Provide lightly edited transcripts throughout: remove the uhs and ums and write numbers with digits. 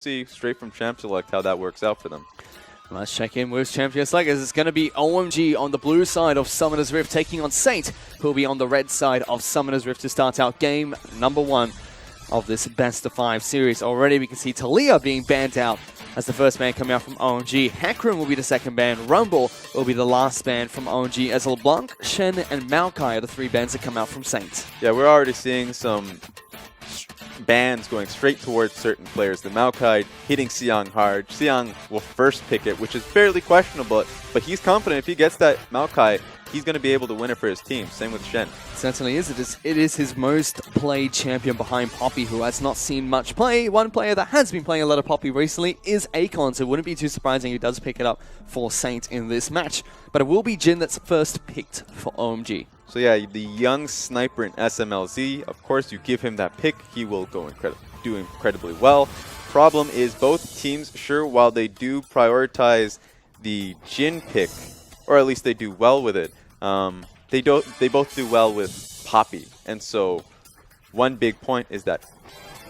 see straight from Champ Select how that works out for them. Let's check in with Champion Select. It's going to be OMG on the blue side of Summoner's Rift taking on Saint, who will be on the red side of Summoner's Rift to start out game number 1 of this best of 5 series. Already we can see Talia being banned out as the first ban coming out from OMG. Hecarim will be the second ban. Rumble will be the last ban from OMG, as LeBlanc, Shen, and Maokai are the 3 bans that come out from Saint. Yeah, we're already seeing some bans going straight towards certain players. The Maokai hitting Xiang hard. Xiang will first pick it, which is fairly questionable, but he's confident if he gets that Maokai, he's going to be able to win it for his team. Same with Shen. It certainly is. It is his most played champion behind Poppy, who has not seen much play. One player that has been playing a lot of Poppy recently is Akon, so it wouldn't be too surprising if he does pick it up for Saint in this match. But it will be Jin that's first picked for OMG. So yeah, the young sniper in SMLZ, of course you give him that pick, he will go do incredibly well. Problem is both teams, sure, while they do prioritize the Jin pick, or at least they do well with it, they both do well with Poppy. And so one big point is that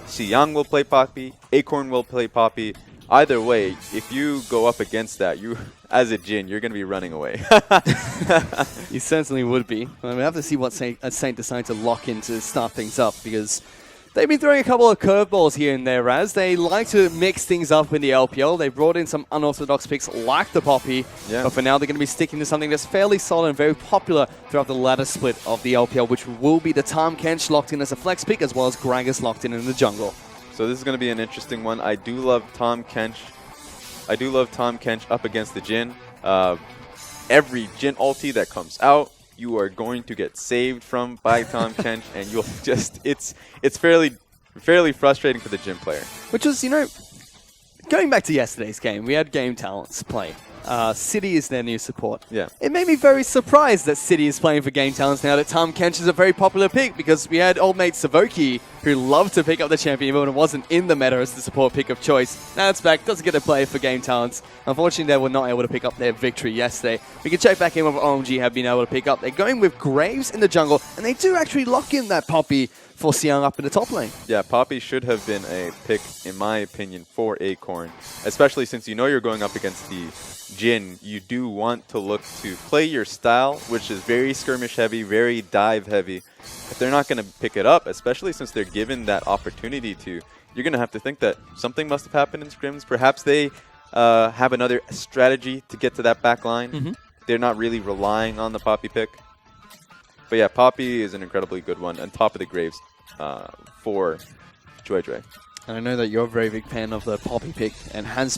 Xiang will play Poppy, Acorn will play Poppy. Either way, if you go up against that, you, as a Jin, you're going to be running away. You certainly would be. We have to see what Saint decide to lock in to start things up, because they've been throwing a couple of curveballs here and there, Raz. They like to mix things up in the LPL. They brought in some unorthodox picks like the Poppy, but for now they're going to be sticking to something that's fairly solid and very popular throughout the latter split of the LPL, which will be the Tahm Kench locked in as a flex pick, as well as Gragas locked in the jungle. So this is going to be an interesting one. I do love Tahm Kench. I do love Tahm Kench up against the Jin. Every Jin ulti that comes out, you are going to get saved from by Tahm Kench, and you'll just it's fairly frustrating for the Jin player. Which was, you know, going back to yesterday's game, we had Game Talents play. City is their new support. Yeah. It made me very surprised that City is playing for Game Talents now that Tahm Kench is a very popular pick, because we had old mate Savoki, who loved to pick up the champion even when it wasn't in the meta as the support pick of choice. Now it's back, doesn't get to play for Game Talents. Unfortunately, they were not able to pick up their victory yesterday. We can check back in with OMG have been able to pick up. They're going with Graves in the jungle, and they do actually lock in that Poppy for Xiang up in the top lane. Yeah, Poppy should have been a pick, in my opinion, for Acorn, especially since you know you're going up against the Jin. You do want to look to play your style, which is very skirmish heavy, very dive heavy. If they're not going to pick it up, especially since they're given that opportunity to, you're going to have to think that something must have happened in scrims. Perhaps they have another strategy to get to that back line. They're not really relying on the Poppy pick. But yeah, Poppy is an incredibly good one on top of the Graves for Joy. And I know that you're a very big fan of the Poppy pick, and has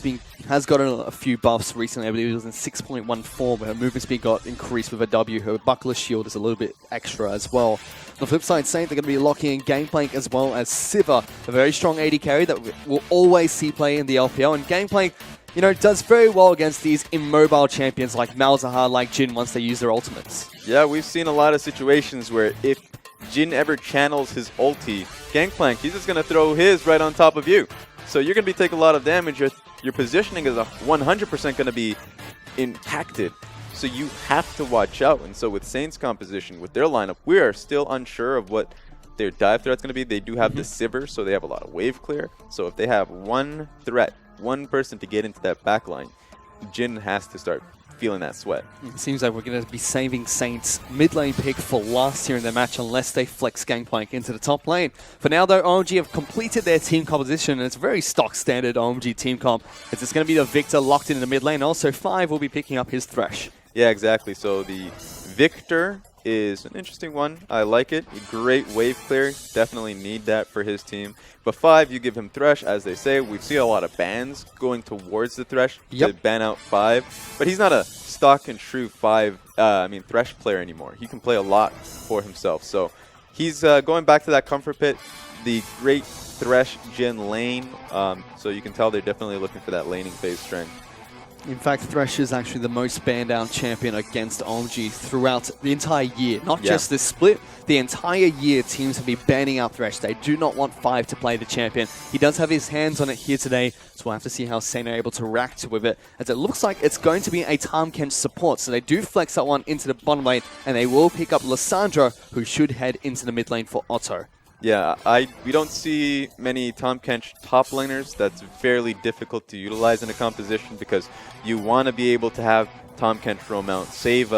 gotten a few buffs recently. I believe it was in 6.14, where her movement speed got increased with a W. Her buckler shield is a little bit extra as well. On the flip side, Saint, they're going to be locking in Gangplank as well as Siva, a very strong AD carry that we'll always see play in the LPL. And Gangplank, you know, does very well against these immobile champions like Malzahar, like Jin, once they use their ultimates. Yeah, we've seen a lot of situations where if Jin ever channels his ulti, Gangplank, he's just going to throw his right on top of you. So you're going to be taking a lot of damage. Your positioning is 100% going to be impacted. So you have to watch out. And so with Saint's composition, with their lineup, we are still unsure of what their dive threat's going to be. They do have the Sivir, so they have a lot of wave clear. So if they have one threat, one person to get into that backline, Jin has to start feeling that sweat. It seems like we're going to be saving Saints' mid lane pick for last here in their match, unless they flex Gangplank into the top lane. For now, though, OMG have completed their team composition, and it's very stock standard OMG team comp. It's going to be the Victor locked in the mid lane. Also, 5 will be picking up his Thresh. Yeah, exactly. So the Victor is an interesting one. I like it. A great wave clear. Definitely need that for his team. But 5, you give him Thresh, as they say. We've seen a lot of bans going towards the Thresh to ban out 5. But he's not a stock and true Thresh player anymore. He can play a lot for himself. So he's going back to that comfort pit. The great Thresh Jin lane. So you can tell they're definitely looking for that laning phase strength. In fact, Thresh is actually the most banned down champion against OMG throughout the entire year. Not just this split, the entire year teams have been banning out Thresh. They do not want 5 to play the champion. He does have his hands on it here today, so we'll have to see how Saint are able to react with it, as it looks like it's going to be a Tahm Kench support. So they do flex that one into the bottom lane, and they will pick up Lissandra, who should head into the mid lane for Otto. Yeah, we don't see many Tahm Kench top laners. That's fairly difficult to utilize in a composition because you want to be able to have Tahm Kench roam out, save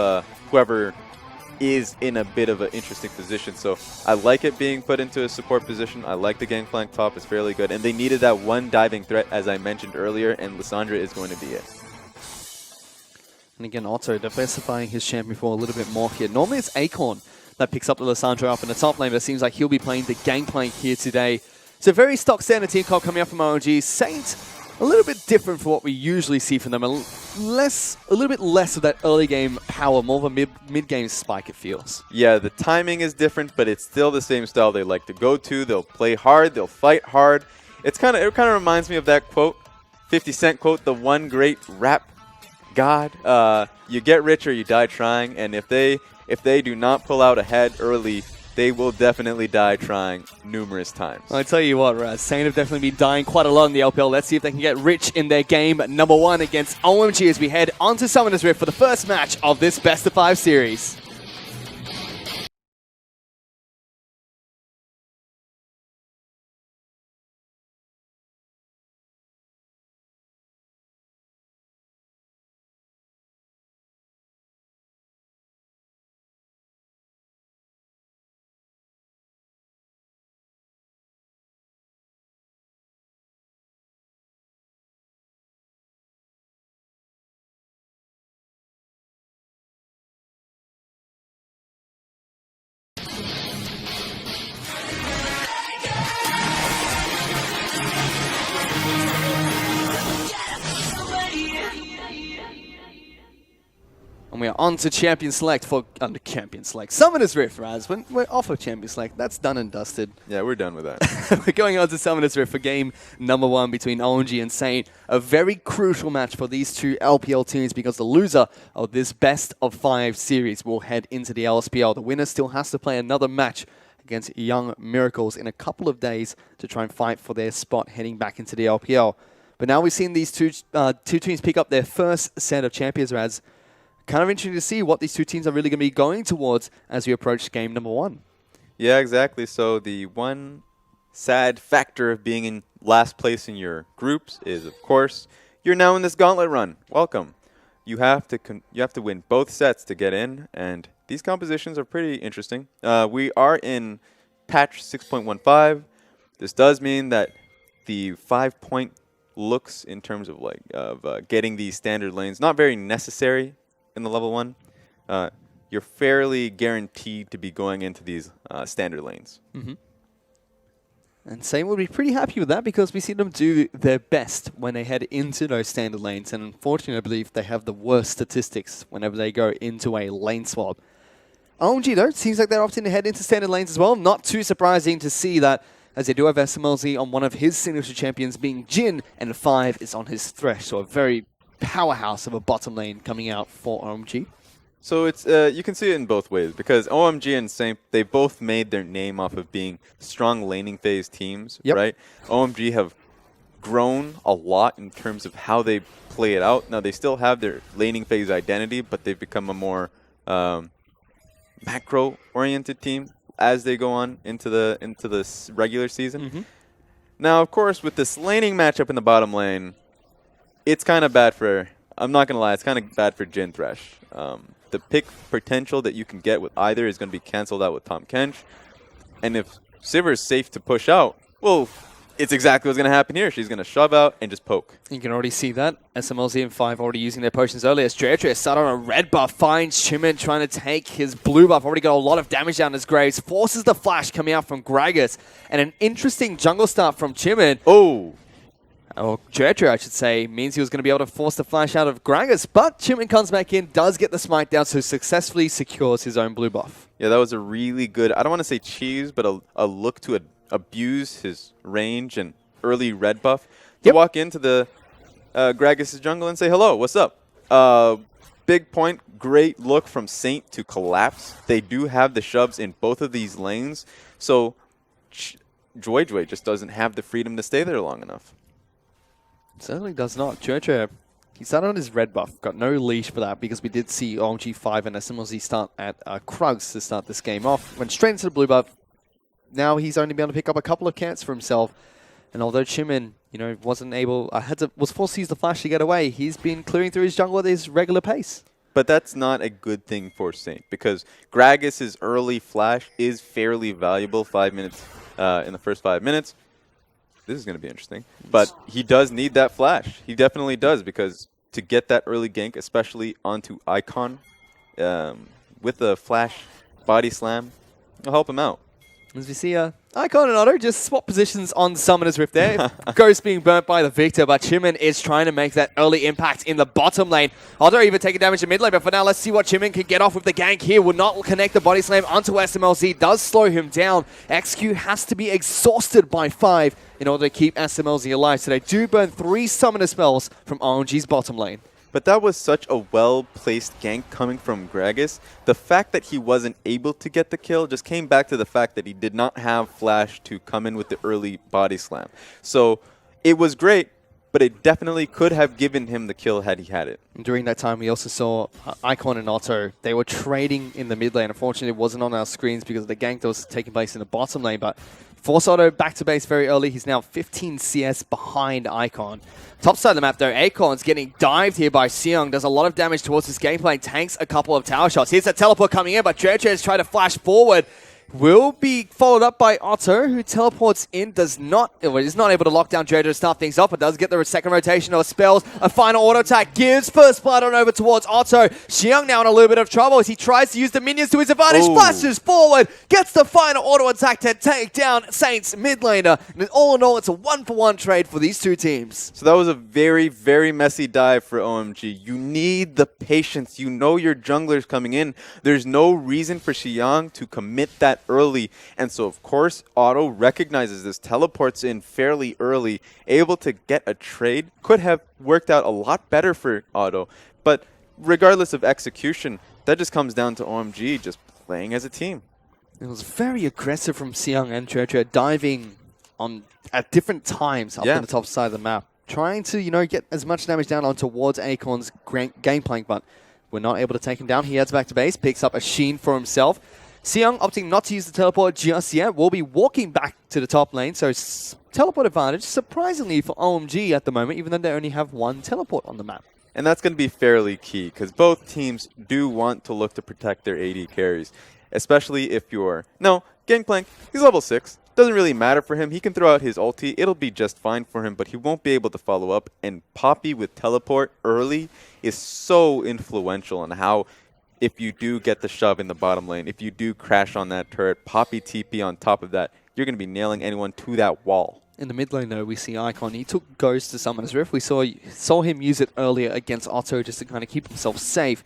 whoever is in a bit of an interesting position. So I like it being put into a support position. I like the Gangplank top. It's fairly good. And they needed that one diving threat, as I mentioned earlier, and Lissandra is going to be it. And again, Otto diversifying his champion for a little bit more here. Normally it's Acorn that picks up the Lissandra up in the top lane, but it seems like he'll be playing the Gangplank here today. So very stock standard team call coming up from OMG. Saint, a little bit different from what we usually see from them. A little bit less of that early game power, more of a mid-game spike, it feels. Yeah, the timing is different, but it's still the same style they like to go to. They'll play hard, they'll fight hard. It kind of reminds me of that quote, 50 Cent quote, the one great rap god. You get rich or you die trying, and if they do not pull out ahead early, they will definitely die trying numerous times. I tell you what, Raz, Saint have definitely been dying quite a lot in the LPL. Let's see if they can get rich in their game number 1 against OMG as we head onto Summoner's Rift for the first match of this Best of 5 series. And we are on to Champion Select for Champion Select. Summoner's Rift, Raz. We're off of Champion Select. That's done and dusted. Yeah, we're done with that. We're going on to Summoner's Rift for game number 1 between OMG and Saint. A very crucial match for these two LPL teams because the loser of this Best of 5 series will head into the LSPL. The winner still has to play another match against Young Miracles in a couple of days to try and fight for their spot heading back into the LPL. But now we've seen these two teams pick up their first set of champions, Raz. Kind of interesting to see what these two teams are really going to be going towards as we approach game number 1. Yeah, exactly. So the one sad factor of being in last place in your groups is, of course, you're now in this gauntlet run. Welcome. You have to win both sets to get in, and these compositions are pretty interesting. We are in patch 6.15. This does mean that the 5-point looks in terms of getting these standard lanes not very necessary in the level 1. You're fairly guaranteed to be going into these standard lanes. Mm-hmm. And Saint will be pretty happy with that because we see them do their best when they head into those standard lanes. And unfortunately, I believe they have the worst statistics whenever they go into a lane swap. OMG, though, seems like they're opting to head into standard lanes as well. Not too surprising to see that, as they do have SMLZ on one of his signature champions being Jin, and 5 is on his Thresh. So a very powerhouse of a bottom lane coming out for OMG. So it's you can see it in both ways because OMG and Saint, they both made their name off of being strong laning phase teams, right? OMG have grown a lot in terms of how they play it out. Now they still have their laning phase identity, but they've become a more macro-oriented team as they go on into the regular season. Mm-hmm. Now, of course, with this laning matchup in the bottom lane, it's kind of bad for, I'm not going to lie, it's kind of bad for Jin Thresh. The pick potential that you can get with either is going to be canceled out with Tahm Kench. And if Sivir is safe to push out, well, it's exactly what's going to happen here. She's going to shove out and just poke. You can already see that. SMLZ and 5 already using their potions earlier. As Dreirdre started on a red buff, finds Chimin trying to take his blue buff. Already got a lot of damage down his graves. Forces the flash coming out from Gragas. And an interesting jungle start from Chimin. Or Dreirdre, I should say, means he was going to be able to force the flash out of Gragas. But Chimin comes back in, does get the smite down, so successfully secures his own blue buff. Yeah, that was a really good, I don't want to say cheese, but a look to abuse his range and early red buff to walk into the Gragas' jungle and say, hello, what's up? Big point, great look from Saint to collapse. They do have the shoves in both of these lanes, so Joy just doesn't have the freedom to stay there long enough. Certainly does not. Dreirdre, he started on his red buff, got no leash for that because we did see OMG 5 and SMLZ start at Krugs to start this game off. Went straight into the blue buff, now he's only been able to pick up a couple of camps for himself. And although Chimin, wasn't able, was forced to use the flash to get away, he's been clearing through his jungle at his regular pace. But that's not a good thing for Saint, because Gragas's early flash is fairly valuable, 5 minutes in the first 5 minutes. This is going to be interesting. But he does need that flash. He definitely does, because to get that early gank, especially onto Icon, with the flash body slam, it'll help him out. As we see Icon and Otto just swap positions on Summoner's Rift there. Ghost being burnt by the Victor, but Chimin is trying to make that early impact in the bottom lane. Otto even taking damage in mid lane, but for now, let's see what Chimin can get off with the gank here. Will not connect the body slam onto SMLZ. Does slow him down. XQ has to be exhausted by 5 in order to keep SMLZ alive. So they do burn 3 Summoner spells from OMG's bottom lane. But that was such a well-placed gank coming from Gragas. The fact that he wasn't able to get the kill just came back to the fact that he did not have flash to come in with the early body slam. So it was great, but it definitely could have given him the kill had he had it. During that time, we also saw Icon and Otto. They were trading in the mid lane. Unfortunately, it wasn't on our screens because of the gank that was taking place in the bottom lane, but force Otto back to base very early. He's now 15 CS behind Icon. Top side of the map, though, Akon's getting dived here by Seong. Does a lot of damage towards his gameplay. Tanks a couple of tower shots. Here's a teleport coming in, but Dredge trying to flash forward. Will be followed up by Otto, who teleports in, is not able to lock down Dredge to start things off, but does get the second rotation of spells. A final auto attack gives first blood on over towards Otto. Xiang now in a little bit of trouble as he tries to use the minions to his advantage. Ooh. Flashes forward, gets the final auto attack to take down Saint's mid laner. And all in all, it's a 1-for-1 trade for these two teams. So that was a very, very messy dive for OMG. You need the patience. You know your jungler's coming in. There's no reason for Xiang to commit that early, and so of course Otto recognizes this, teleports in fairly early, able to get a trade. Could have worked out a lot better for Otto, but regardless of execution, that just comes down to OMG just playing as a team. It was very aggressive from Seong and Dredge, diving on at different times up on the top side of the map, trying to get as much damage down on towards Akon's game plank, but we're not able to take him down. He heads back to base, picks up a Sheen for himself. Seong opting not to use the teleport just yet. Will be walking back to the top lane, so teleport advantage, surprisingly for OMG at the moment, even though they only have 1 teleport on the map. And that's going to be fairly key, because both teams do want to look to protect their AD carries, especially if you're... No, Gangplank, he's level 6. Doesn't really matter for him. He can throw out his ulti. It'll be just fine for him, but he won't be able to follow up. And Poppy with teleport early is so influential on how... If you do get the shove in the bottom lane, if you do crash on that turret, Poppy TP on top of that, you're going to be nailing anyone to that wall. In the mid lane, though, we see Icon. He took Ghost to Summoner's Rift. We saw him use it earlier against Otto just to kind of keep himself safe.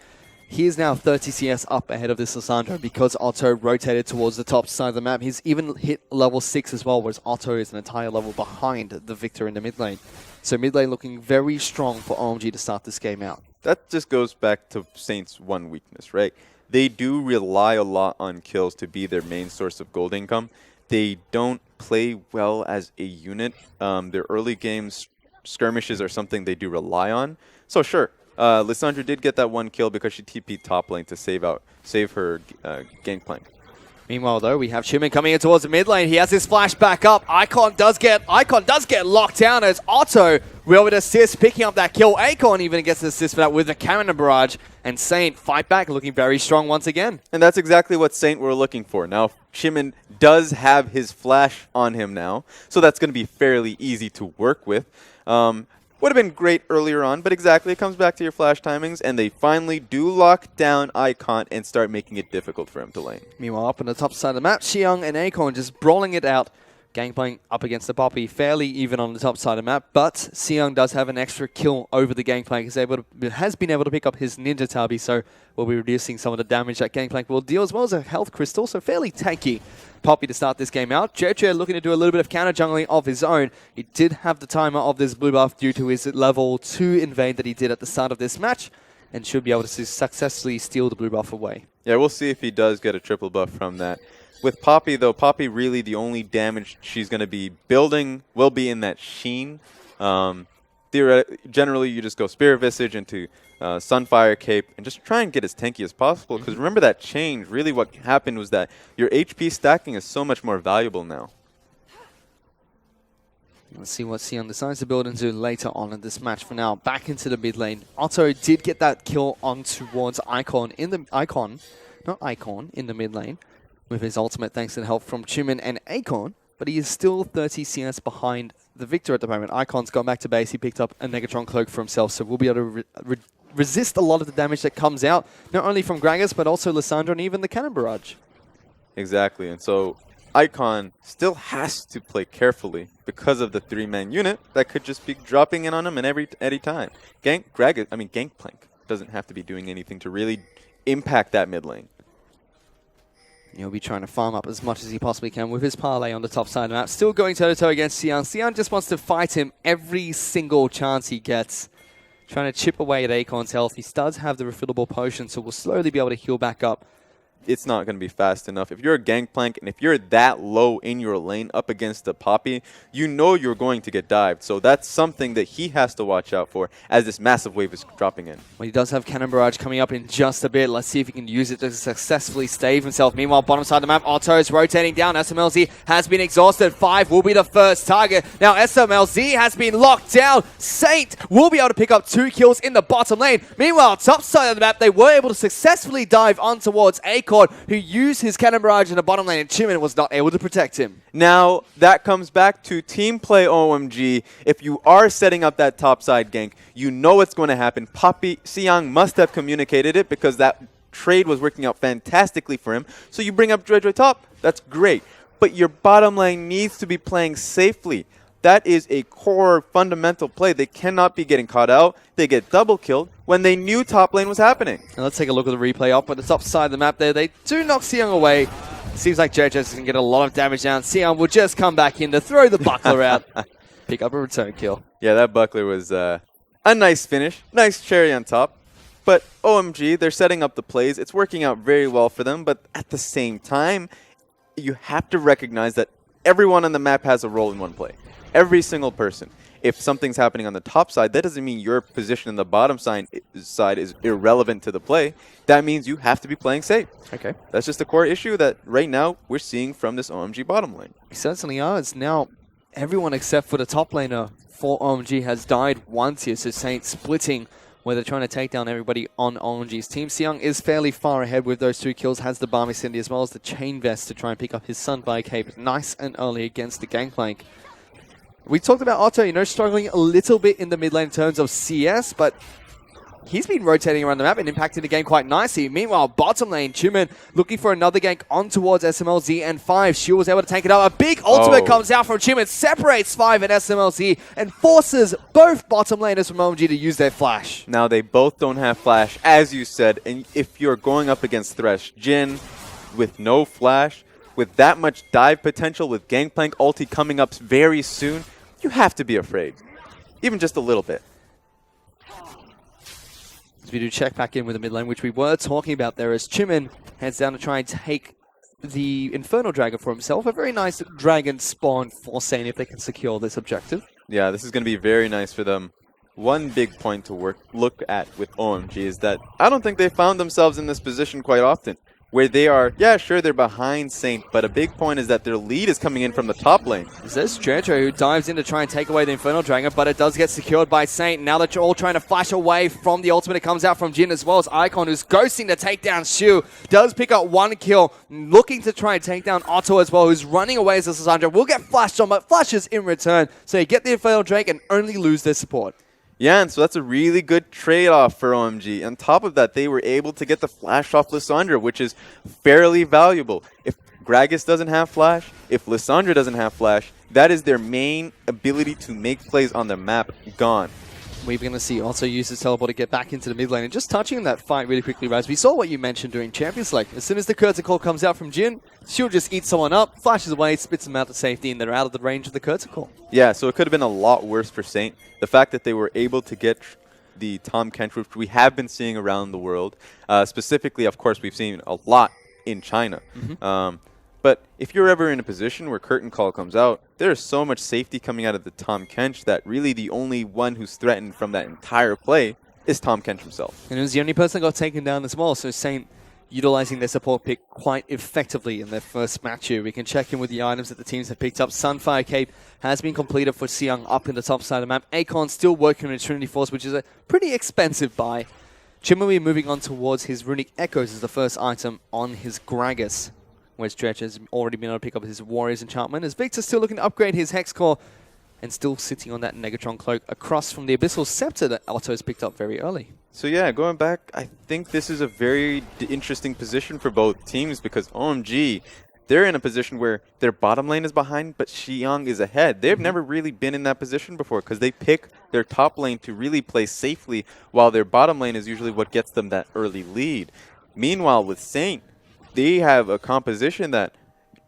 He is now 30 CS up ahead of this Lissandra because Otto rotated towards the top side of the map. He's even hit level 6 as well, whereas Otto is an entire level behind the Victor in the mid lane. So mid lane looking very strong for OMG to start this game out. That just goes back to Saints' one weakness, right? They do rely a lot on kills to be their main source of gold income. They don't play well as a unit. Their early games skirmishes are something they do rely on. So sure, Lissandra did get that 1 kill because she TP'd top lane to save her Gangplank. Meanwhile, though, we have Chimin coming in towards the mid lane. He has his flash back up. Icon does get locked down as Otto will with assist, picking up that kill. Akon even gets an assist for that with the Cannon Barrage. And Saint fight back, looking very strong once again. And that's exactly what Saint were looking for. Now, Chimin does have his flash on him now, so that's going to be fairly easy to work with. Would have been great earlier on, but exactly, it comes back to your flash timings, and they finally do lock down Icon and start making it difficult for him to lane. Meanwhile, up on the top side of the map, Xiang and Akon just brawling it out. Gangplank up against the Poppy, fairly even on the top side of the map, but Xiang does have an extra kill over the Gangplank. Has been able to pick up his Ninja Tabi, so we'll be reducing some of the damage that Gangplank will deal, as well as a health crystal, so fairly tanky. Poppy to start this game out. Jojo looking to do a little bit of counter jungling of his own. He did have the timer of this blue buff due to his level 2 invade that he did at the start of this match, and should be able to successfully steal the blue buff away. Yeah, we'll see if he does get a triple buff from that. With Poppy, though, Poppy really the only damage she's going to be building will be in that Sheen. generally you just go Spirit Visage into Sunfire Cape and just try and get as tanky as possible. Because remember that change, really what happened was that your HP stacking is so much more valuable now. Let's see what Sion decides to build into later on in this match. For now, back into the mid lane. Otto did get that kill on towards Icon in the in the mid lane with his ultimate, thanks to the help from Chumin and Acorn. But he is still 30 CS behind the victor at the moment. Icon's gone back to base. He picked up a Negatron cloak for himself, so we'll be able to resist a lot of the damage that comes out, not only from Gragas, but also Lissandra and even the Cannon Barrage. Exactly, and so Icon still has to play carefully because of the 3-man unit that could just be dropping in on him any time. Gangplank doesn't have to be doing anything to really impact that mid lane. He'll be trying to farm up as much as he possibly can with his parlay on the top side of the map. Still going toe-to-toe against Sion. Sion just wants to fight him every single chance he gets. Trying to chip away at Acorn's health. He does have the refillable potion, so we'll slowly be able to heal back up. It's not going to be fast enough. If you're a Gangplank and if you're that low in your lane up against the Poppy, you know you're going to get dived. So that's something that he has to watch out for as this massive wave is dropping in. Well, he does have Cannon Barrage coming up in just a bit. Let's see if he can use it to successfully stave himself. Meanwhile, bottom side of the map, Otto is rotating down. SMLZ has been exhausted. 5 will be the first target. Now SMLZ has been locked down. Saint will be able to pick up 2 kills in the bottom lane. Meanwhile, top side of the map, they were able to successfully dive on towards Acorn, who used his Cannon Barrage in the bottom lane, and Chimin was not able to protect him. Now, that comes back to team play OMG. If you are setting up that top side gank, you know what's going to happen. Poppy Siang must have communicated it because that trade was working out fantastically for him. So you bring up Dredre top, that's great. But your bottom lane needs to be playing safely. That is a core fundamental play. They cannot be getting caught out. They get double killed when they knew top lane was happening. And let's take a look at the replay up at the top side of the map there. They do knock Siang away. Seems like JJ's can get a lot of damage down. Siang will just come back in to throw the buckler out. Pick up a return kill. Yeah, that buckler was a nice finish. Nice cherry on top. But OMG, they're setting up the plays. It's working out very well for them. But at the same time, you have to recognize that everyone on the map has a role in one play. Every single person. If something's happening on the top side, that doesn't mean your position in the bottom side is irrelevant to the play. That means you have to be playing safe. Okay. That's just a core issue that right now we're seeing from this OMG bottom lane. We certainly are. It's now everyone except for the top laner for OMG has died once here. So Saint splitting where they're trying to take down everybody on OMG's team. Siang is fairly far ahead with those 2 kills. Has the Barmy Cindy as well as the Chain Vest to try and pick up his Sunfire Cape nice and early against the Gangplank. We talked about Otto, struggling a little bit in the mid lane in terms of CS, but he's been rotating around the map and impacting the game quite nicely. Meanwhile, bottom lane, Chumin looking for another gank on towards SMLZ and 5. She was able to take it out. A big ultimate comes out from Chumin, separates 5 and SMLZ, and forces both bottom laners from OMG to use their flash. Now, they both don't have flash, as you said, and if you're going up against Thresh, Jhin with no flash, with that much dive potential, with Gangplank ulti coming up very soon, you have to be afraid. Even just a little bit. As we do check back in with the mid lane, which we were talking about there, as Chumin heads down to try and take the Infernal Dragon for himself. A very nice dragon spawn for Saint if they can secure this objective. Yeah, this is going to be very nice for them. One big point to look at with OMG is that I don't think they found themselves in this position quite often. Where they are, yeah, sure, they're behind Saint, but a big point is that their lead is coming in from the top lane. There's Jojo who dives in to try and take away the Infernal Dragon, but it does get secured by Saint. Now that you're all trying to flash away from the ultimate, it comes out from Jhin as well as Icon, who's ghosting to take down Shu. Does pick up 1 kill, looking to try and take down Otto as well, who's running away as Lissandra. Will get flashed on, but flashes in return. So you get the Infernal Dragon and only lose their support. Yeah, and so that's a really good trade-off for OMG. On top of that, they were able to get the flash off Lissandra, which is fairly valuable. If Gragas doesn't have flash, if Lissandra doesn't have flash, that is their main ability to make plays on the map gone. We're going to see also use his teleport to get back into the mid lane. And just touching on that fight really quickly, Raz, we saw what you mentioned during Champions Select. As soon as the Curtain Call comes out from Jhin, she'll just eat someone up, flashes away, spits them out to safety, and they're out of the range of the Curtain Call. Yeah, so it could have been a lot worse for Saint. The fact that they were able to get the Tom Kench, which we have been seeing around the world. Specifically, of course, we've seen a lot in China. But if you're ever in a position where curtain call comes out, there is so much safety coming out of the Tahm Kench that really the only one who's threatened from that entire play is Tahm Kench himself. And it was the only person that got taken down as well, so Saint utilizing their support pick quite effectively in their first match here. We can check in with the items that the teams have picked up. Sunfire Cape has been completed for Seong up in the top side of the map. Akon still working on a Trinity Force, which is a pretty expensive buy. Chimui moving on towards his Runic Echoes as the first item on his Gragas, where Stretch has already been able to pick up his Warrior's Enchantment, as Victor's still looking to upgrade his Hex Core and still sitting on that Negatron Cloak across from the Abyssal Scepter that Otto's picked up very early. So yeah, going back, I think this is a very interesting position for both teams because OMG, they're in a position where their bottom lane is behind, but Xiang is ahead. They've never really been in that position before because they pick their top lane to really play safely, while their bottom lane is usually what gets them that early lead. Meanwhile, with Saint, they have a composition that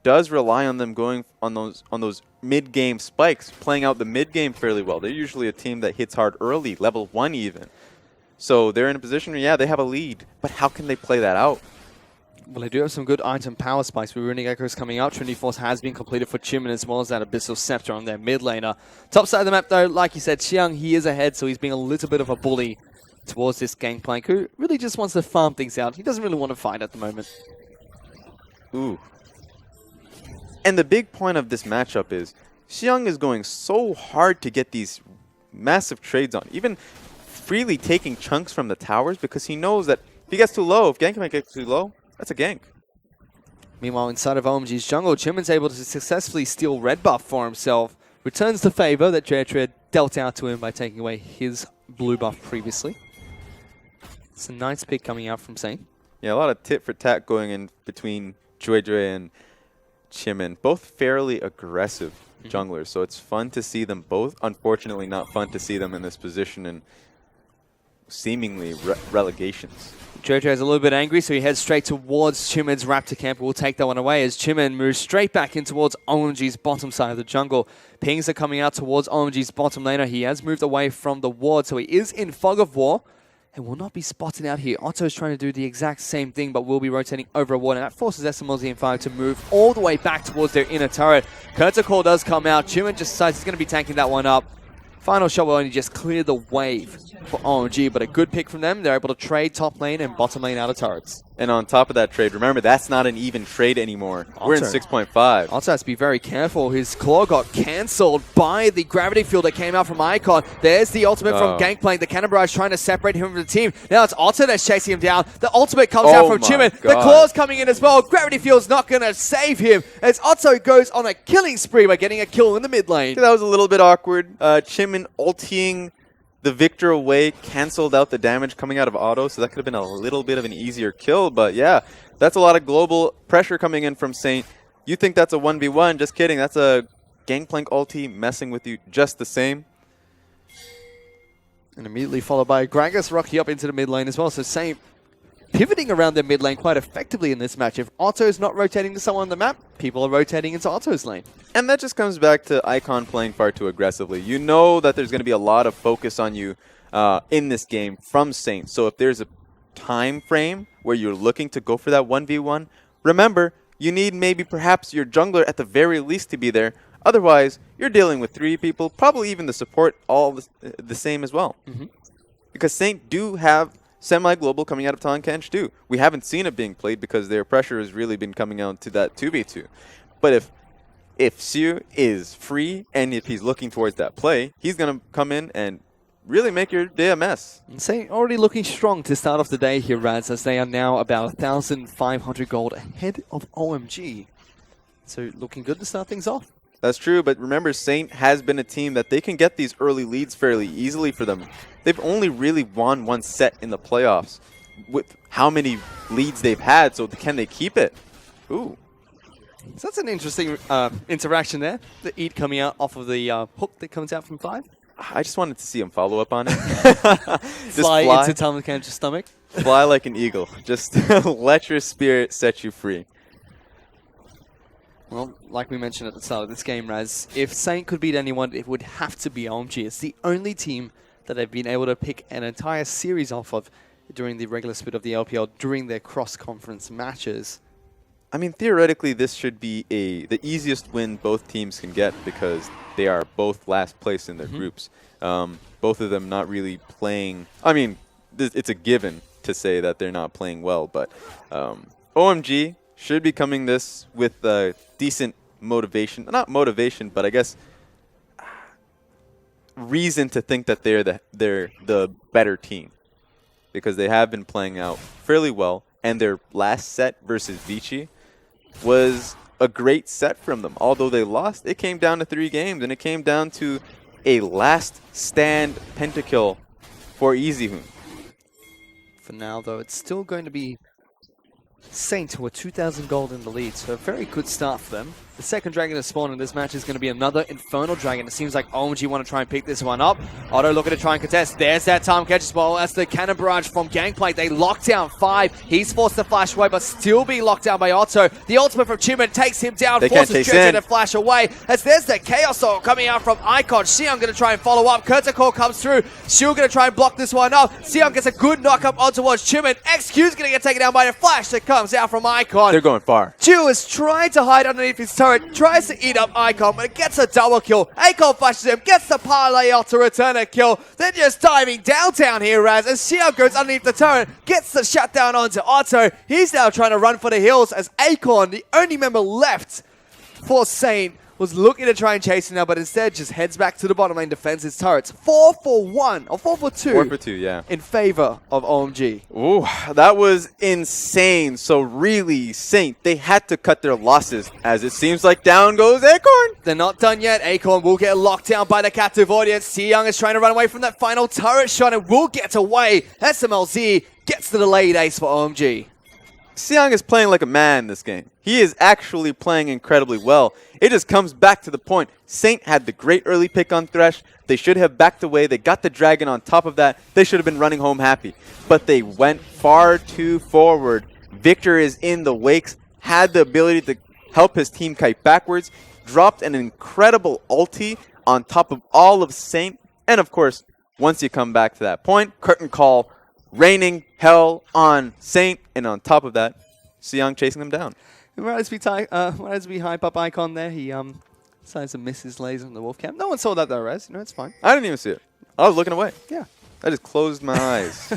does rely on them going on those mid-game spikes, playing out the mid-game fairly well. They're usually a team that hits hard early, level 1 even. So they're in a position where, yeah, they have a lead, but how can they play that out? Well, they do have some good item power spikes with Runic Echoes coming out. Trinity Force has been completed for Chimin as well as that Abyssal Scepter on their mid laner. Top side of the map, though, like you said, Xiang, he is ahead, so he's being a little bit of a bully towards this Gangplank, who really just wants to farm things out. He doesn't really want to fight at the moment. Ooh. And the big point of this matchup is Xiang is going so hard to get these massive trades on, even freely taking chunks from the towers because he knows that if he gets too low, if Gangplank gets too low, that's a gank. Meanwhile, inside of OMG's jungle, Chimin's able to successfully steal red buff for himself, returns the favor that Dread dealt out to him by taking away his blue buff previously. It's a nice pick coming out from Saint. Yeah, a lot of tit for tat going in between Jue and Chimin, both fairly aggressive junglers, so it's fun to see them both. Unfortunately, not fun to see them in this position in seemingly relegations. Jojo is a little bit angry, so he heads straight towards Chimin's Raptor camp. We'll take that one away as Chimin moves straight back in towards OMG's bottom side of the jungle. Pings are coming out towards OMG's bottom laner. He has moved away from the ward, so he is in Fog of War and will not be spotted out here. Otto's trying to do the exact same thing, but will be rotating over a ward, and that forces SMLZ5 to move all the way back towards their inner turret. Curtain Call does come out. Chimin just decides he's going to be tanking that one up. Final shot will only just clear the wave for OMG, but a good pick from them. They're able to trade top lane and bottom lane out of turrets. And on top of that trade, remember, that's not an even trade anymore. We're in 6.5. Otto has to be very careful. His claw got cancelled by the gravity field that came out from Icon. There's the ultimate from Gangplank. The Cannon Barrage trying to separate him from the team. Now it's Otto that's chasing him down. The ultimate comes out from Chimin. The claw's coming in as well. Gravity field's not going to save him as Otto goes on a killing spree by getting a kill in the mid lane. That was a little bit awkward. Chimin ulting the Victor away, canceled out the damage coming out of Otto, so that could have been a little bit of an easier kill. But yeah, that's a lot of global pressure coming in from Saint. You think that's a 1v1? Just kidding. That's a Gangplank ulti messing with you just the same. And immediately followed by Gragas Rocky up into the mid lane as well. So Saint pivoting around their mid lane quite effectively in this match. If Otto's not rotating to someone on the map, people are rotating into Otto's lane. And that just comes back to Icon playing far too aggressively. You know that there's going to be a lot of focus on you in this game from Saint. So if there's a time frame where you're looking to go for that 1v1, remember, you need maybe perhaps your jungler at the very least to be there. Otherwise, you're dealing with 3 people, probably even the support all the same as well. Because Saint do have semi-global coming out of Tahm Kench too. We haven't seen it being played because their pressure has really been coming out to that 2v2. But if Siu is free and if he's looking towards that play, he's going to come in and really make your day a mess. Saint already looking strong to start off the day here, Raz, as they are now about 1,500 gold ahead of OMG. So looking good to start things off. That's true, but remember, Saint has been a team that they can get these early leads fairly easily for them. They've only really won one set in the playoffs with how many leads they've had, so can they keep it? Ooh. So that's an interesting interaction there. The eat coming out off of the hook that comes out from 5. I just wanted to see him follow up on it. Just fly into Tahm Kench's stomach. Fly like an eagle. Just let your spirit set you free. Well, like we mentioned at the start of this game, Raz, if Saint could beat anyone, it would have to be OMG. It's the only team that they've been able to pick an entire series off of during the regular split of the LPL, during their cross-conference matches. I mean, theoretically, this should be the easiest win both teams can get because they are both last place in their groups. Both of them not really playing. I mean, it's a given to say that they're not playing well, but OMG should be coming this with decent motivation. Not motivation, but I guess reason to think that they're the better team because they have been playing out fairly well, and their last set versus Vichy was a great set from them. Although they lost, it came down to 3 games, and it came down to a last stand pentakill for EasyHoon. For now, though, it's still going to be Saint, who are 2,000 gold in the lead, so a very good start for them. The second dragon to spawn in this match is going to be another Infernal Dragon. It seems like OMG want to try and pick this one up. Otto looking to try and contest. There's that time catch as well as the cannon barrage from Gangplank. They lock down 5. He's forced to flash away, but still be locked down by Otto. The ultimate from Chimman takes him down, forces Dredger to flash away. As there's the Chaos Soul coming out from Icon. Xion going to try and follow up. Kurtakor comes through. Shu going to try and block this one up. Xion gets a good knock up on towards Chimman. XQ's going to get taken down by the flash that comes out from Icon. They're going far. Chu is trying to hide underneath his turret, tries to eat up Icon, but it gets a double kill. Icon flashes him, gets the parlay off to return a kill. They're just diving downtown here, Raz, as Xiao goes underneath the turret, gets the shutdown onto Otto. He's now trying to run for the hills as Icon, the only member left for Saint, was looking to try and chase him now, but instead just heads back to the bottom lane, defends his turrets. 4 for 1, or 4 for 2. 4 for 2, yeah. In favor of OMG. Ooh, that was insane. So really, Saint, they had to cut their losses, as it seems like down goes Acorn. They're not done yet. Acorn will get locked down by the captive audience. Young is trying to run away from that final turret shot and will get away. SMLZ gets the delayed ace for OMG. Xiang is playing like a man this game. He is actually playing incredibly well. It just comes back to the point. Saint had the great early pick on Thresh. They should have backed away. They got the dragon on top of that. They should have been running home happy. But they went far too forward. Victor is in the wakes, had the ability to help his team kite backwards, dropped an incredible ulti on top of all of Saint. And of course, once you come back to that point, curtain call, raining hell on Saint, and on top of that, Xiang chasing them down. Right as we hype up Icon there, he decides to miss his laser on the wolf camp. No one saw that though, Rez. You know, it's fine. I didn't even see it. I was looking away. Yeah. I just closed my eyes.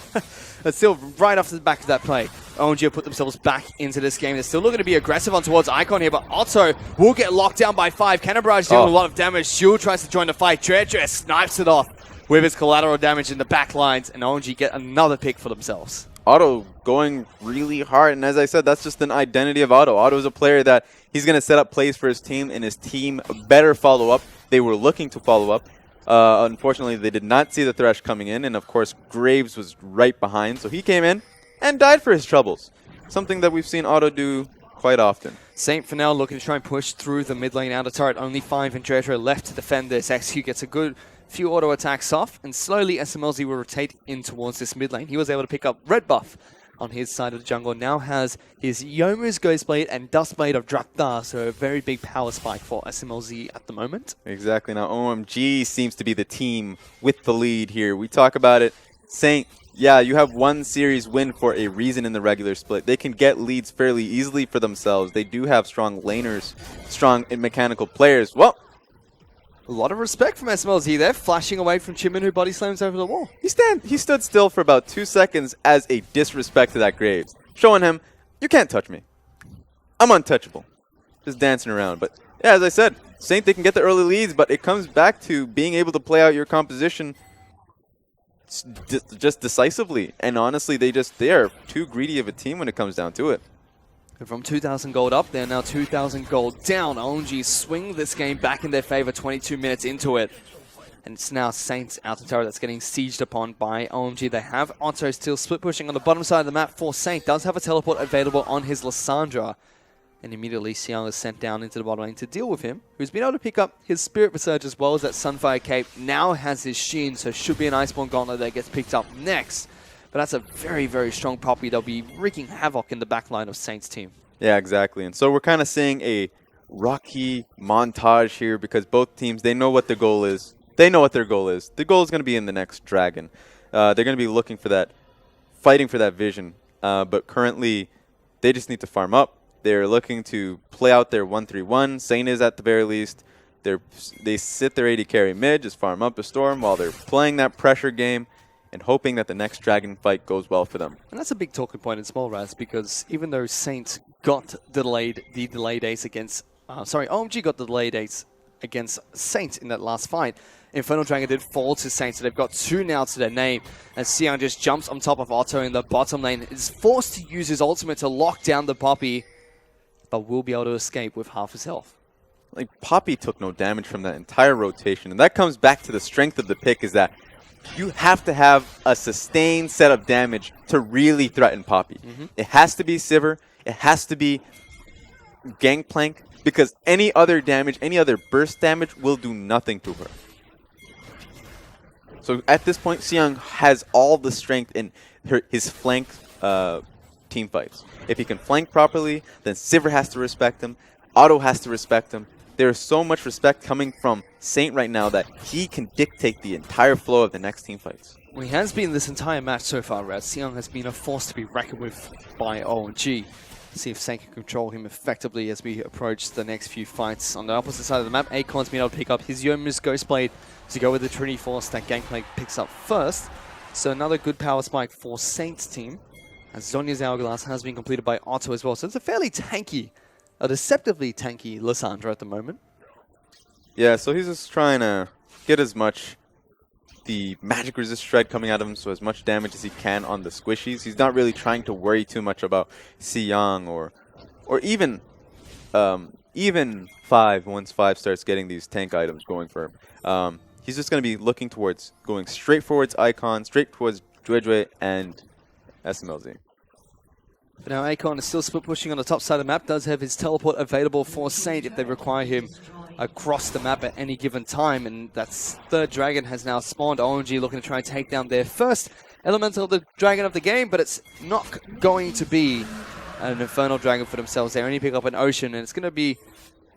But still, right off the back of that play, OMG have put themselves back into this game. They're still looking to be aggressive on towards Icon here, but Otto will get locked down by 5. Cannon Barrage dealing a lot of damage. Shield tries to join the fight. Dredger snipes it off with his collateral damage in the back lines, and OMG get another pick for themselves. Otto going really hard, and as I said, that's just an identity of Otto. Otto is a player that he's going to set up plays for his team, and his team better follow up. They were looking to follow up. Unfortunately, they did not see the Thresh coming in, and of course, Graves was right behind, so he came in and died for his troubles. Something that we've seen Otto do quite often. Saint for now looking to try and push through the mid lane outer turret. Only 5 in treasure left to defend this. XQ gets a good few auto attacks off, and slowly SMLZ will rotate in towards this mid lane. He was able to pick up red buff on his side of the jungle. Now has his Yomu's Ghostblade and Dustblade of Drakthar, so a very big power spike for SMLZ at the moment. Exactly. Now OMG seems to be the team with the lead here. We talk about it. Saint, yeah, you have one series win for a reason in the regular split. They can get leads fairly easily for themselves. They do have strong laners, strong and mechanical players. Well, a lot of respect from SMLZ there, flashing away from Chimman, who body slams over the wall. He stood still for about 2 seconds as a disrespect to that Graves, showing him, you can't touch me. I'm untouchable. Just dancing around. But yeah, as I said, Saint, they can get the early leads, but it comes back to being able to play out your composition just decisively. And honestly, they are too greedy of a team when it comes down to it. From 2,000 gold up, they're now 2,000 gold down. OMG swing this game back in their favor 22 minutes into it. And it's now Saints out of tower that's getting sieged upon by OMG. They have Otto still split pushing on the bottom side of the map for Saint. Does have a teleport available on his Lysandra. And immediately Xiang is sent down into the bottom lane to deal with him, who's been able to pick up his Spirit Resurge as well as that Sunfire Cape. Now has his Sheen, so should be an Iceborne Gauntlet that gets picked up next. But that's a very, very strong poppy that'll be wreaking havoc in the backline of Saints' team. Yeah, exactly. And so we're kind of seeing a rocky montage here because both teams, they know what their goal is. They know what their goal is. The goal is going to be in the next dragon. They're going to be looking for that, fighting for that vision. But currently, they just need to farm up. They're looking to play out their 1-3-1. Saint is at the very least. They sit their AD carry mid, just farm up a storm while they're playing that pressure game and hoping that the next dragon fight goes well for them. And that's a big talking point in Small Raz, because even though Saint got the delayed ace against, OMG got the delayed ace against Saint in that last fight, Infernal Dragon did fall to Saint, so they've got 2 now to their name. And Xiang just jumps on top of Otto in the bottom lane, is forced to use his ultimate to lock down the Poppy, but will be able to escape with half his health. Like, Poppy took no damage from that entire rotation, and that comes back to the strength of the pick, is that you have to have a sustained set of damage to really threaten Poppy. It has to be Sivir, it has to be Gangplank, because any other damage, any other burst damage will do nothing to her. So at this point, Xiang has all the strength in his flank team fights. If he can flank properly, then Sivir has to respect him, Otto has to respect him. There's so much respect coming from Saint right now that he can dictate the entire flow of the next team fights. Well, he has been this entire match so far, Raz. Xiang has been a force to be reckoned with by OMG. See if Saint can control him effectively as we approach the next few fights. On the opposite side of the map, Acorn's been able to pick up his Yomu's Ghostblade to go with the Trinity Force that Gangplank picks up first. So another good power spike for Saint's team, as Zhonya's Hourglass has been completed by Otto as well. So it's a fairly tanky, a deceptively tanky Lissandra at the moment. Yeah, so he's just trying to get as much the magic resist shred coming out of him, so as much damage as he can on the squishies. He's not really trying to worry too much about Xiang or even 5 once 5 starts getting these tank items going for him. He's just going to be looking towards going straight towards Icon, straight towards Juejue and SMLZ. But now Akon is still split pushing on the top side of the map, does have his teleport available for Saint if they require him across the map at any given time, and that third dragon has now spawned. OMG looking to try and take down their first elemental of the dragon of the game, but it's not going to be an infernal dragon for themselves. They only pick up an ocean, and it's going to be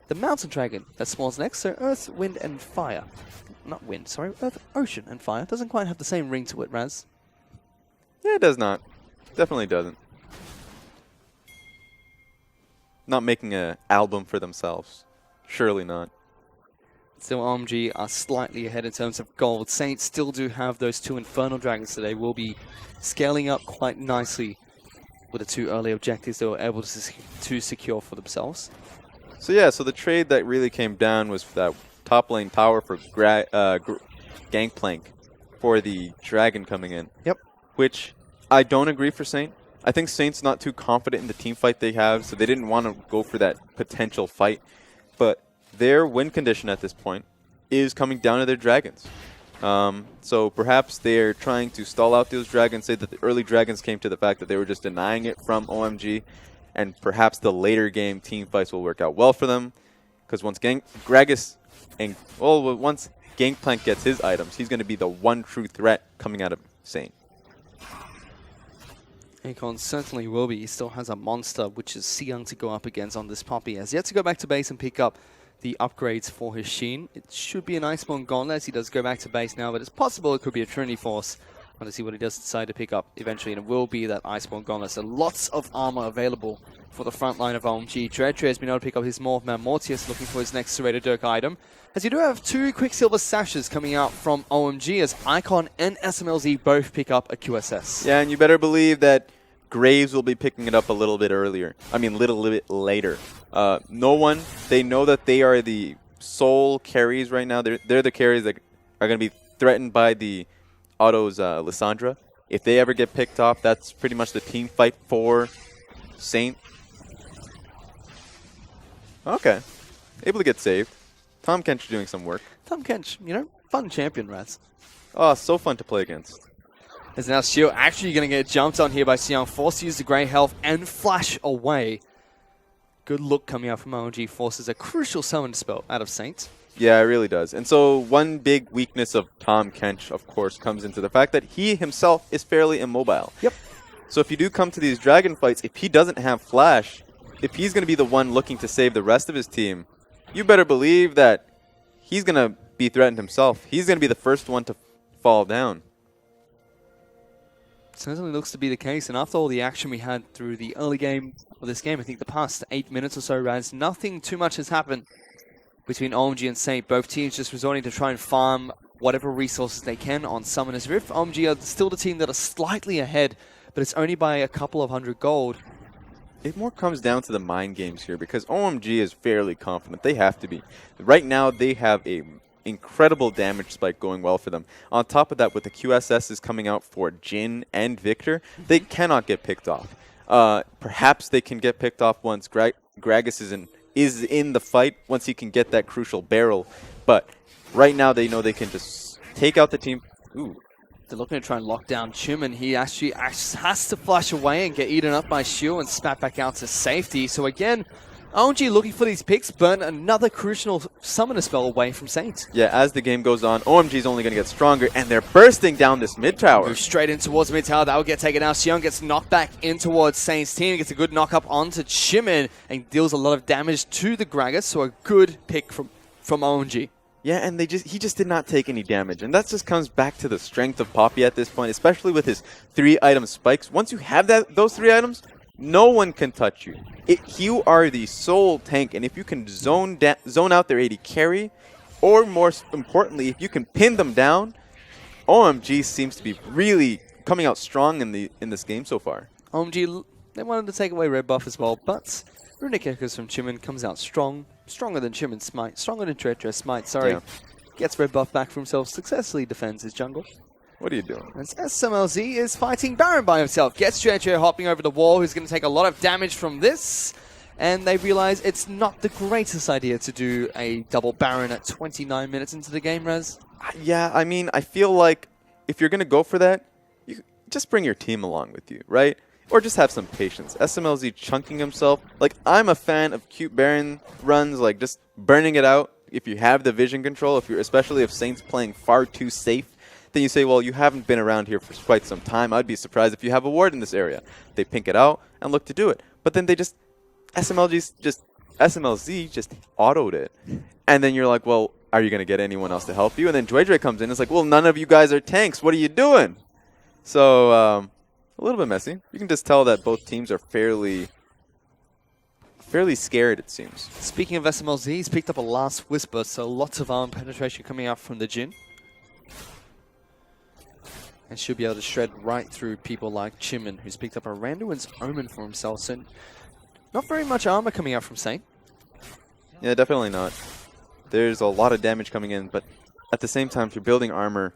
the mountain dragon that spawns next. So earth, wind, and fire. Not wind, sorry. Earth, ocean, and fire. Doesn't quite have the same ring to it, Raz. Yeah, it does not. Definitely doesn't. Not making an album for themselves. Surely not. Still, OMG are slightly ahead in terms of gold. Saints still do have those 2 Infernal Dragons, so they will be scaling up quite nicely with the 2 early objectives they were able to secure for themselves. So yeah, so the trade that really came down was that top lane tower for Gangplank for the dragon coming in. Yep. Which I don't agree for Saint. I think Saint's not too confident in the team fight they have, so they didn't want to go for that potential fight. But their win condition at this point is coming down to their dragons. So perhaps they're trying to stall out those dragons, say that the early dragons came to the fact that they were just denying it from OMG, and perhaps the later game team fights will work out well for them. Because once once Gangplank gets his items, he's going to be the one true threat coming out of Saint. Akon certainly will be. He still has a monster, which is Xiang, to go up against on this Poppy. He has yet to go back to base and pick up the upgrades for his Sheen. It should be an Iceborne Gauntlet. He does go back to base now, but it's possible it could be a Trinity Force. I want to see what he does decide to pick up eventually, and it will be that Iceborne Gauntlet. So lots of armor available for the front line of OMG. Dreadtree has been able to pick up his Morphman. Mortius looking for his next Serrated Dirk item, as you do have 2 Quicksilver Sashes coming out from OMG, as Icon and SMLZ both pick up a QSS. Yeah, and you better believe that Graves will be picking it up a little bit earlier. I mean, little bit later. No one, they know that they are the sole carries right now. They're the carries that are going to be threatened by the Otto's Lissandra. If they ever get picked off, that's pretty much the team fight for Saint. Okay. Able to get saved. Tom Kench doing some work. Tom Kench, you know, fun champion, Raz. Oh, so fun to play against. As now Shield actually going to get jumped on here by Xiang, forced to use the Grey Health and flash away. Good look coming out from OMG, forces a crucial summon spell out of Saint. Yeah, it really does. And so one big weakness of Tom Kench, of course, comes into the fact that he himself is fairly immobile. Yep. So if you do come to these dragon fights, if he doesn't have flash, if he's going to be the one looking to save the rest of his team, you better believe that he's going to be threatened himself. He's going to be the first one to fall down. Certainly looks to be the case, and after all the action we had through the early game of this game, I think the past 8 minutes or so, Raz, nothing too much has happened between OMG and Saint. Both teams just resorting to try and farm whatever resources they can on Summoner's Rift. OMG are still the team that are slightly ahead, but it's only by a couple of hundred gold. It more comes down to the mind games here because OMG is fairly confident. They have to be. Right now, they have a incredible damage spike going well for them. On top of that, with the QSSs coming out for Jin and Victor, they cannot get picked off. Perhaps they can get picked off once Gragas is in the fight, once he can get that crucial barrel. But right now, they know they can just take out the team. Ooh. They're looking to try and lock down Chim, and he actually has to flash away and get eaten up by Shield and spat back out to safety. So again, OMG looking for these picks, burn another crucial summoner spell away from Saint. Yeah, as the game goes on, OMG is only going to get stronger, and they're bursting down this mid tower. Move straight in towards mid tower. That will get taken out. Xiong gets knocked back in towards Saint's team. Gets a good knock up onto Chimin and deals a lot of damage to the Gragas. So a good pick from OMG. Yeah, and he just did not take any damage, and that just comes back to the strength of Poppy at this point, especially with his 3-item spikes. Once you have those 3 items, no one can touch you. You are the sole tank, and if you can zone out their AD carry, or more importantly, if you can pin them down, OMG seems to be really coming out strong in this game so far. OMG, they wanted to take away red buff as well, but Runic Echoes from Chimin comes out strong. Stronger than Chimin Smite. Stronger than Treacherous Smite, sorry. Yeah. Gets red buff back for himself. Successfully defends his jungle. What are you doing? As SMLZ is fighting Baron by himself. Gets Treacher hopping over the wall, who's going to take a lot of damage from this. And they realize it's not the greatest idea to do a double Baron at 29 minutes into the game, Raz. Yeah, I mean, I feel like if you're going to go for that, you just bring your team along with you, right? Or just have some patience. SMLZ chunking himself. Like, I'm a fan of cute Baron runs, like just burning it out. If you have the vision control, especially if Saint's playing far too safe, then you say, well, you haven't been around here for quite some time. I'd be surprised if you have a ward in this area. They pink it out and look to do it. But then SMLZ just autoed it. And then you're like, well, are you going to get anyone else to help you? And then Dre comes in. It's like, well, none of you guys are tanks. What are you doing? So, a little bit messy. You can just tell that both teams are fairly scared, it seems. Speaking of SMLZ, he's picked up a last whisper, so lots of arm penetration coming out from the Jin. And should be able to shred right through people like Chimin, who's picked up a Randuin's Omen for himself. So not very much armor coming out from Saint. Yeah, definitely not. There's a lot of damage coming in, but at the same time, if you're building armor,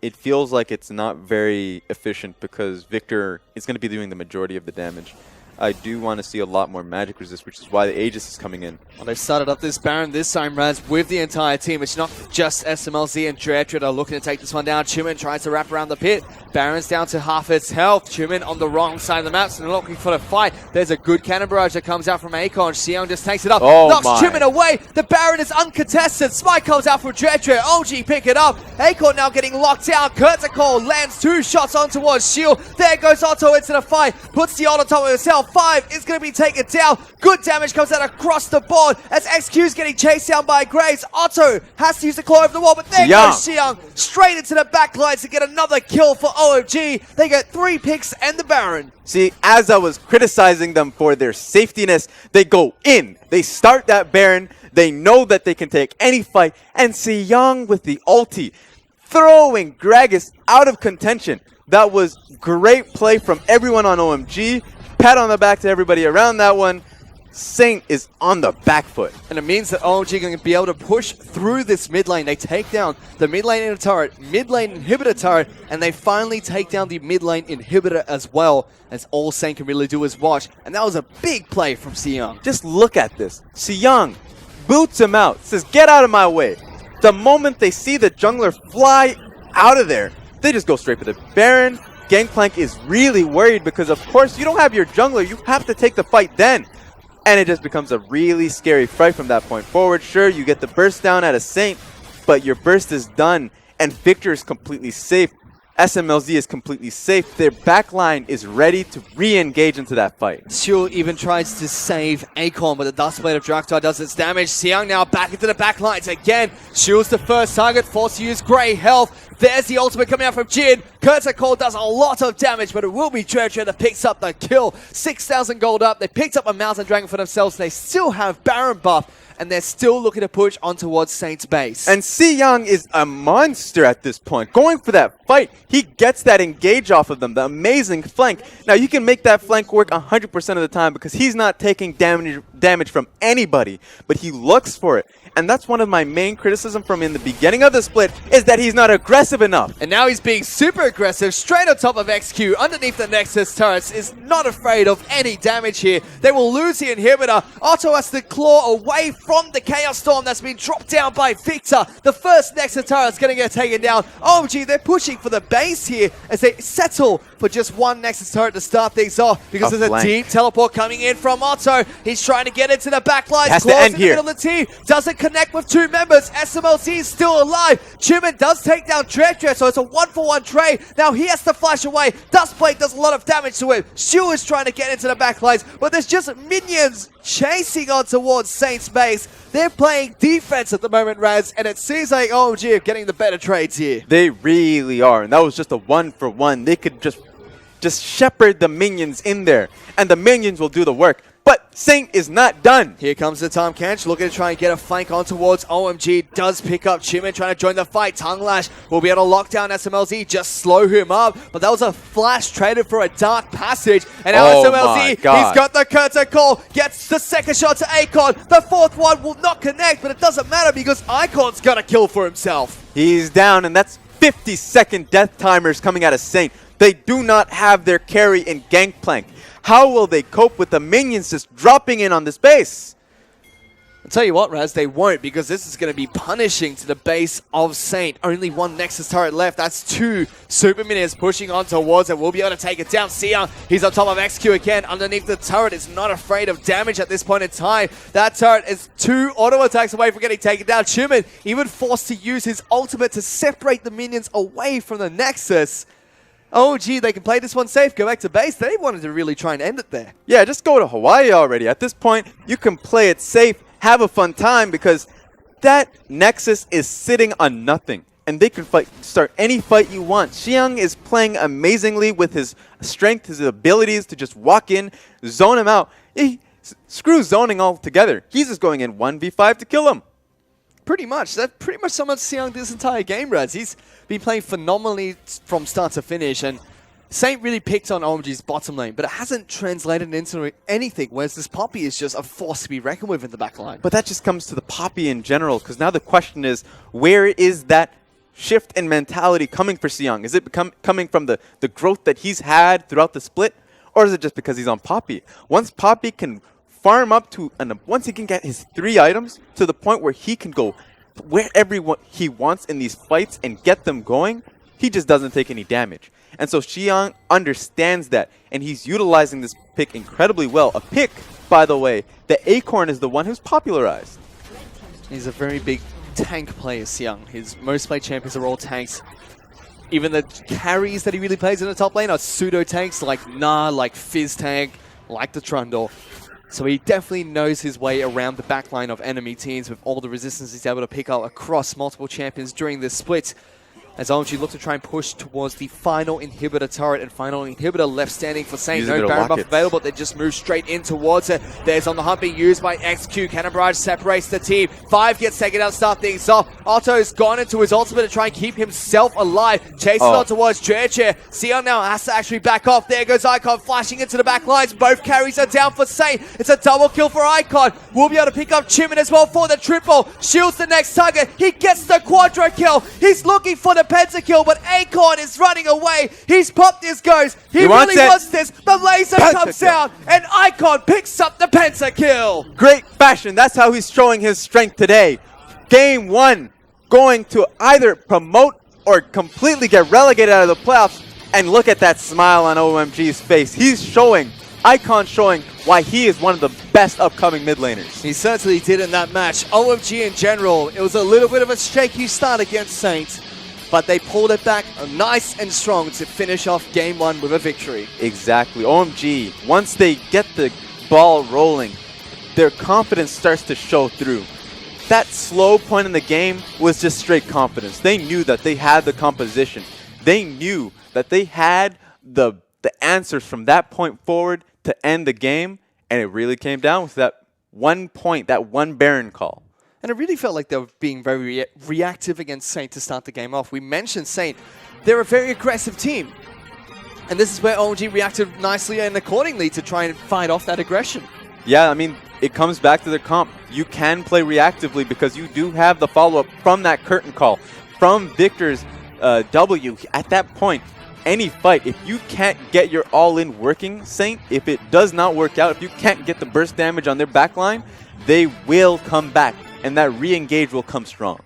it feels like it's not very efficient because Victor is going to be doing the majority of the damage. I do want to see a lot more magic resist, which is why the Aegis is coming in. Well, they've started up this Baron this time, Raz, with the entire team. It's not just SMLZ and Dreadred are looking to take this one down. Chimin tries to wrap around the pit. Baron's down to half its health. Chimin on the wrong side of the map, so they're looking for the fight. There's a good cannon barrage that comes out from Akon. Xiong just takes it up, knocks Chimin away. The Baron is uncontested. Smite comes out from Dreadred. OG pick it up. Akon now getting locked out. Kurtzakol lands 2 shots on towards Shield. There goes Otto into the fight. Puts the ult on top of himself. 5 is going to be taken down. Good damage comes out across the board as XQ's getting chased down by Graves. Otto has to use the claw over the wall, but there goes Xiong straight into the backlines to get another kill for OMG. They get 3 picks and the Baron. See, as I was criticizing them for their safetiness, they go in. They start that Baron. They know that they can take any fight. And Xiong with the ulti, throwing Gragas out of contention. That was great play from everyone on OMG. Pat on the back to everybody around that one. Saint is on the back foot. And it means that OMG are going to be able to push through this mid lane. They take down the mid lane inhibitor turret, mid lane inhibitor turret, and they finally take down the mid lane inhibitor as well, as all Saint can really do is watch. And that was a big play from Xiong. Just look at this. Xiong boots him out, says, get out of my way. The moment they see the jungler fly out of there, they just go straight for the Baron. Gangplank is really worried because, of course, you don't have your jungler. You have to take the fight then. And it just becomes a really scary fight from that point forward. Sure, you get the burst down at a Saint, but your burst is done. And Victor is completely safe. SMLZ is completely safe. Their backline is ready to re-engage into that fight. Shul even tries to save Akon, but the Dust Blade of Draktar does its damage. Xiong now back into the backlines again. Shul's the first target, forced to use Grey Health. There's the ultimate coming out from Jin. Curtain Call does a lot of damage, but it will be Treasure that picks up the kill. 6,000 gold up. They picked up a Mountain Dragon for themselves. They still have Baron buff, and they're still looking to push on towards Saint's base. And Young is a monster at this point. Going for that fight, he gets that engage off of them, the amazing flank. Now, you can make that flank work 100% of the time because he's not taking damage from anybody, but he looks for it. And that's one of my main criticism from in the beginning of the split, is that he's not aggressive enough. And now he's being super aggressive, straight on top of XQ, underneath the Nexus turrets, is not afraid of any damage here. They will lose the inhibitor. Otto has to claw away from the Chaos Storm that's been dropped down by Victor. The first Nexus turret's going to get taken down. OMG, they're pushing for the base here as they settle for just one Nexus turret to start things off, because there's a deep teleport coming in from Otto. He's trying to get into the backlines, claws in the middle of the team, doesn't connect with two members. SMLC is still alive. Chimin does take down Treasure, so it's a 1-for-1 trade. Now he has to flash away. Dustplate does a lot of damage to him. Shu is trying to get into the backlines, but there's just minions chasing on towards Saint's base. They're playing defense at the moment, Raz, and it seems like OMG are getting the better trades here. They really are, and that was just a 1-for-1. They could just shepherd the minions in there, and the minions will do the work. But Saint is not done. Here comes the Tom Kench, looking to try and get a flank on towards OMG. Does pick up Chimin, trying to join the fight. Tongue Lash will be able to lock down SMLZ, just slow him up. But that was a flash traded for a dark passage. And now SMLZ, he's got the Curtain Call, gets the second shot to Akon. The fourth one will not connect, but it doesn't matter because Icon's got a kill for himself. He's down, and that's 50-second death timers coming out of Saint. They do not have their carry in Gangplank. How will they cope with the minions just dropping in on this base? I'll tell you what, Raz, they won't, because this is going to be punishing to the base of Saint. Only one Nexus turret left. That's two super minions pushing on towards it. We'll be able to take it down. Sion, he's on top of XQ again. Underneath the turret, is not afraid of damage at this point in time. That turret is 2 auto attacks away from getting taken down. Chimin even forced to use his ultimate to separate the minions away from the Nexus. Oh, gee, they can play this one safe, go back to base. They wanted to really try and end it there. Yeah, just go to Hawaii already. At this point, you can play it safe, have a fun time, because that Nexus is sitting on nothing. And they can start any fight you want. Xiang is playing amazingly with his strength, his abilities to just walk in, zone him out. Screw zoning altogether. He's just going in 1v5 to kill him. Pretty much. That pretty much sums up Xiang this entire game, Raz. He's been playing phenomenally from start to finish, and Saint really picked on OMG's bottom lane, but it hasn't translated into anything, whereas this Poppy is just a force to be reckoned with in the back line. But that just comes to the Poppy in general, because now the question is, where is that shift in mentality coming for Xiang? Is it coming from the growth that he's had throughout the split, or is it just because he's on Poppy? Once Poppy can farm up to, and once he can get his 3 items to the point where he can go wherever he wants in these fights and get them going, he just doesn't take any damage. And so Xiang understands that, and he's utilizing this pick incredibly well. A pick, by the way, that Acorn is the one who's popularized. He's a very big tank player, Xiang. His most played champions are all tanks. Even the carries that he really plays in the top lane are pseudo tanks like Na, like Fizz Tank, like the Trundle. So he definitely knows his way around the backline of enemy teams with all the resistance he's able to pick up across multiple champions during this split. As OMG look to try and push towards the final inhibitor turret, and final inhibitor left standing for Saint. No Baron buff available, they just move straight in towards it. There's on the hunt being used by XQ. Cannon Barrage separates the team. 5 gets taken out, start things off. Otto's gone into his ultimate to try and keep himself alive. Chases on towards Chair. Sion now has to actually back off. There goes Icon flashing into the back lines. Both carries are down for Saint. It's a double kill for Icon. We'll be able to pick up Chimin as well for the triple. Shields the next target. He gets the quadra kill. He's looking for the pentakill, but Acorn is running away. He's popped his ghost. He really wants this. The laser comes out, and Icon picks up the pentakill. Great fashion. That's how he's showing his strength today. Game 1, going to either promote or completely get relegated out of the playoffs, and look at that smile on OMG's face. He's showing, Icon showing why he is one of the best upcoming mid laners. He certainly did in that match. OMG in general, it was a little bit of a shaky start against Saint, but they pulled it back nice and strong to finish off Game 1 with a victory. Exactly. OMG, once they get the ball rolling, their confidence starts to show through. that slow point in the game was just straight confidence. They knew that they had the composition. They knew that they had the answers from that point forward to end the game, and it really came down to that one point, that one Baron call. And it really felt like they were being very reactive against Saint to start the game off. We mentioned Saint. They're a very aggressive team. And this is where OMG reacted nicely and accordingly to try and fight off that aggression. Yeah, I mean, it comes back to the comp. You can play reactively because you do have the follow-up from that curtain call, from Victor's W. At that point, any fight, if you can't get your all-in working, Saint, if it does not work out, if you can't get the burst damage on their backline, they will come back, and that re-engage will come strong.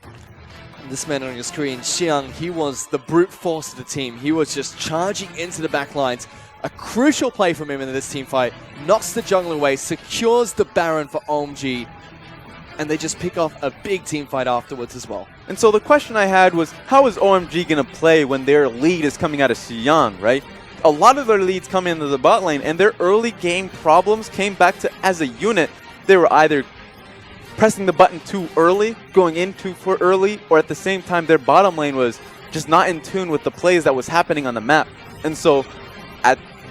This man on your screen, Xiang, he was the brute force of the team. He was just charging into the backlines. A crucial play from him in this team fight. Knocks the jungle away, secures the Baron for OMG, and they just pick off a big team fight afterwards as well. And so the question I had was, how is OMG going to play when their lead is coming out of Xiang, right? A lot of their leads come into the bot lane, and their early game problems came back to, as a unit, they were either pressing the button too early, going in too early, or at the same time their bottom lane was just not in tune with the plays that was happening on the map. And so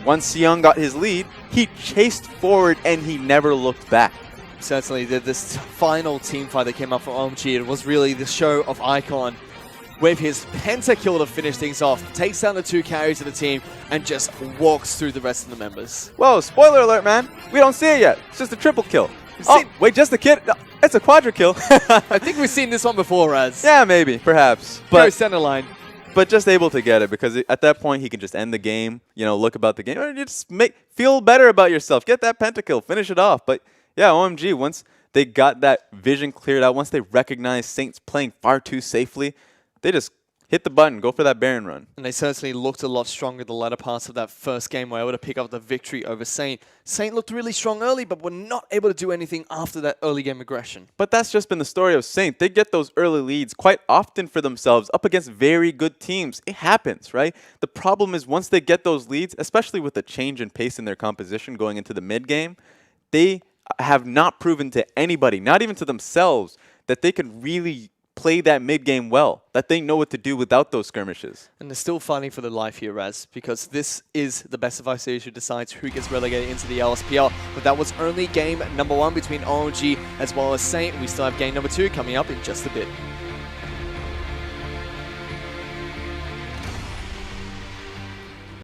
once Xiang got his lead, he chased forward and he never looked back. Certainly, this final team fight that came up for OMG, it was really the show of Icon with his pentakill to finish things off, takes down the 2 carries of the team, and just walks through the rest of the members. Whoa, spoiler alert, man. We don't see it yet. It's just a triple kill. Oh, wait, just a kid? No, it's a quadra kill. I think we've seen this one before, Raz. Yeah, maybe, perhaps. Go center line. But just able to get it, because at that point he can just end the game, you know, look about the game, or just feel better about yourself. Get that pentakill, finish it off. But yeah, OMG, once they got that vision cleared out, once they recognized Saints playing far too safely, they just hit the button, go for that Baron run. And they certainly looked a lot stronger the latter parts of that first game, were able to pick up the victory over Saint. Saint looked really strong early, but were not able to do anything after that early game aggression. But that's just been the story of Saint. They get those early leads quite often for themselves up against very good teams. It happens, right? The problem is once they get those leads, especially with the change in pace in their composition going into the mid game, they have not proven to anybody, not even to themselves, that they can really play that mid game well, that they know what to do without those skirmishes. And they're still fighting for their life here, Raz, because this is the best of 5 series who decides who gets relegated into the LSPL. But that was only game number 1 between OMG as well as Saint. We still have game number 2 coming up in just a bit.